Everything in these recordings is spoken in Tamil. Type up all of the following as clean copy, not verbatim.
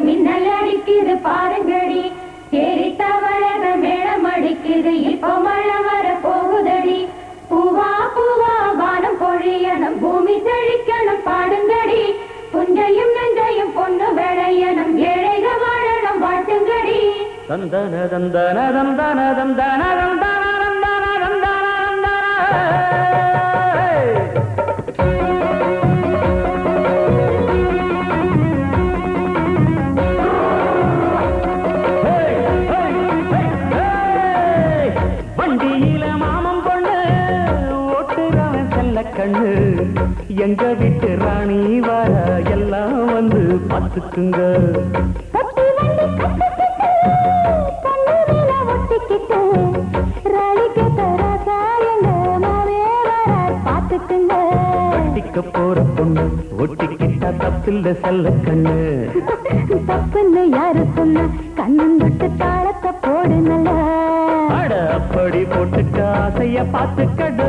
மின்னல் அடிக்குது பாருங்கடி ஏறி தவழக மேளம் அடிக்குது இப்போ மழை வர போகுதடி பூவா பூவா வானம் பொழியணும் பூமி செழிக்கணும் பாடுங்கடி புஞ்சையும் நஞ்சையும் பொண்ணு விளையணும் ஏழைக வாழணும் வாழ்த்துங்கடி தந்தன தந்தன தந்தன தந்தன தந்தன தந்தன தந்தன வண்டியில மாமம் பொண்ணு ஓட்டுறவன் செல்ல கண்ணு எங்க வீட்டு ராணி வர எல்லாம் வந்து பார்த்துக்குங்க கட்டிக்க போற பொண்ணு ஒட்டிக்கிட்டா தப்பில்ல செல்ல கண்ணு தப்புன்னு யாரு சொன்ன கண்ணன் தொட்டு தாளத்தை போடு நல்ல அட அப்படி போட்டுக்க ஆசைய பார்த்துக்கடு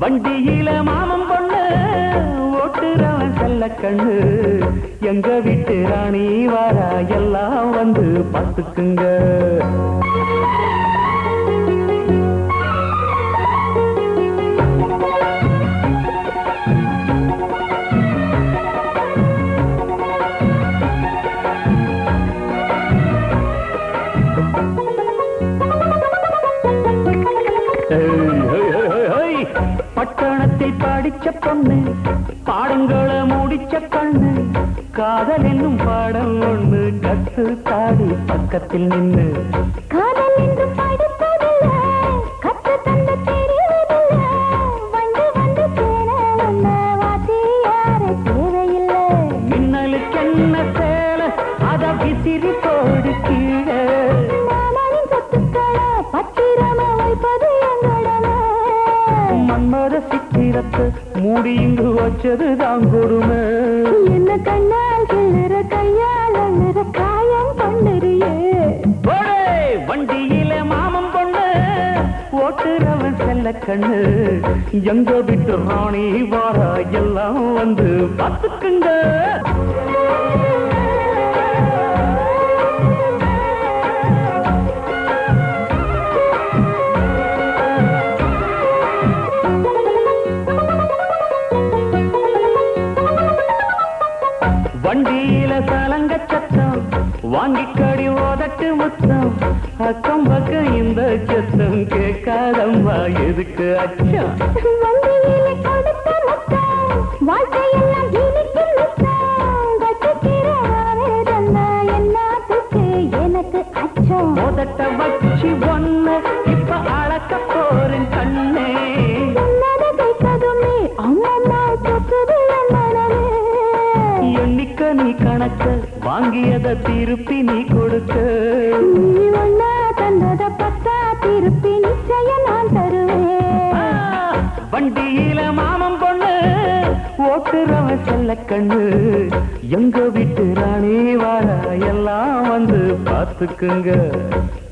வண்டியில மாமம் பொண்ணு ஓட்டுறவன் செல்ல கண்ணு எங்க வீட்டு ராணி வாரா எல்லாம் வந்து பார்த்துக்குங்க பட்டணத்தில் படிச்ச பொண்ணு பாடங்களை முடிச்ச கண்ணு காதல் என்னும் பாடம் ஒண்ணு கத்து தாடி பக்கத்தில் நின்று காதல் என்று படிப்பதில்ல கத்து தந்து தெரிவதில்ல வந்து வந்து சேர வந்த வாத்தியார தேவையில்லை மின்னலுக்கு என்ன சேல அத விசிறி போடு கீழே மாமனின் சொத்துக்களை பத்திரமா வைப்பது எங்கடமே மன்மத சித்திரத்தை மூடி இங்கு வச்சதுதான் கொடுமை என்ன கண்ணால் கிளற கையால் அழுற காயம் பண்ணுறியே வண்டியில மாமம் பொண்ணு ஓட்டுறவன் செல்ல கண்ணு எங்க விட்டு ராணி வாரா எல்லாம் வந்து பார்த்துக்குங்க வண்டியில சலங்க சத்தம் வாங்கிக்கடி ஓதட்டு முத்தம் அக்கம் பக்கம் இந்த சத்தம் கேட்காதம்மா எதுக்கு அச்சம் வண்டியில கொடுத்த முத்தம் வாழ்க்கையெல்லாம் இனிக்கு முத்தம் கட்டுக்கிறவாவே தந்தா என்னத்துக்கு எனக்கு அச்சம் ஓதட்ட வச்சு ஒண்ணு இப்ப அளக்க போறேன் கண்ணே சொன்னதை கேட்கதுமே அம்மம்மா சொத்துது மனமே எண்ணிக்க நீ கணக்க வாங்கியத திருப்பி நீ கொடுக்க நீ ஒன்னா தந்தத பத்தா திருப்பி நிச்சயம் நான் தருவேன் வண்டியில மாமம் பொண்ணு ஓட்டுறவன் செல்ல கண்ணு எங்க வீட்டு ராணி வாரா எல்லாம் வந்து பார்த்துக்குங்க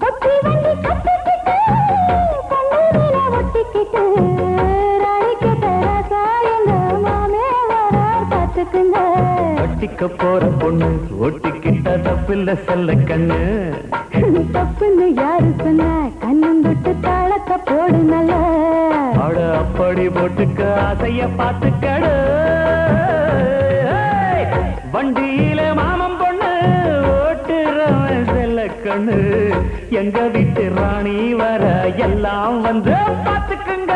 ஒத்தி வண்டி கட்டிக்கிட்டு கண்ணூரில ஒட்டிக்கிட்டு ராணிக்கு தராசா எங்க மாமே வரார் பார்த்துக்குங்க கட்டிக்க போற பொண்ணு ஒட்டிக்கிட்ட தப்பில்ல செல்ல கண்ணு தப்புன்னு யாரு சொன்ன கண்ணன் தொட்டு தாளத்தை போடு நல்ல அட அப்படி போட்டுக்க ஆசைய பார்த்துக்கடு வண்டியில மாமம் பொண்ணு ஓட்டுறவன் செல்ல கண்ணு எங்க வீட்டு ராணி வர எல்லாம் வந்து பார்த்துக்குங்க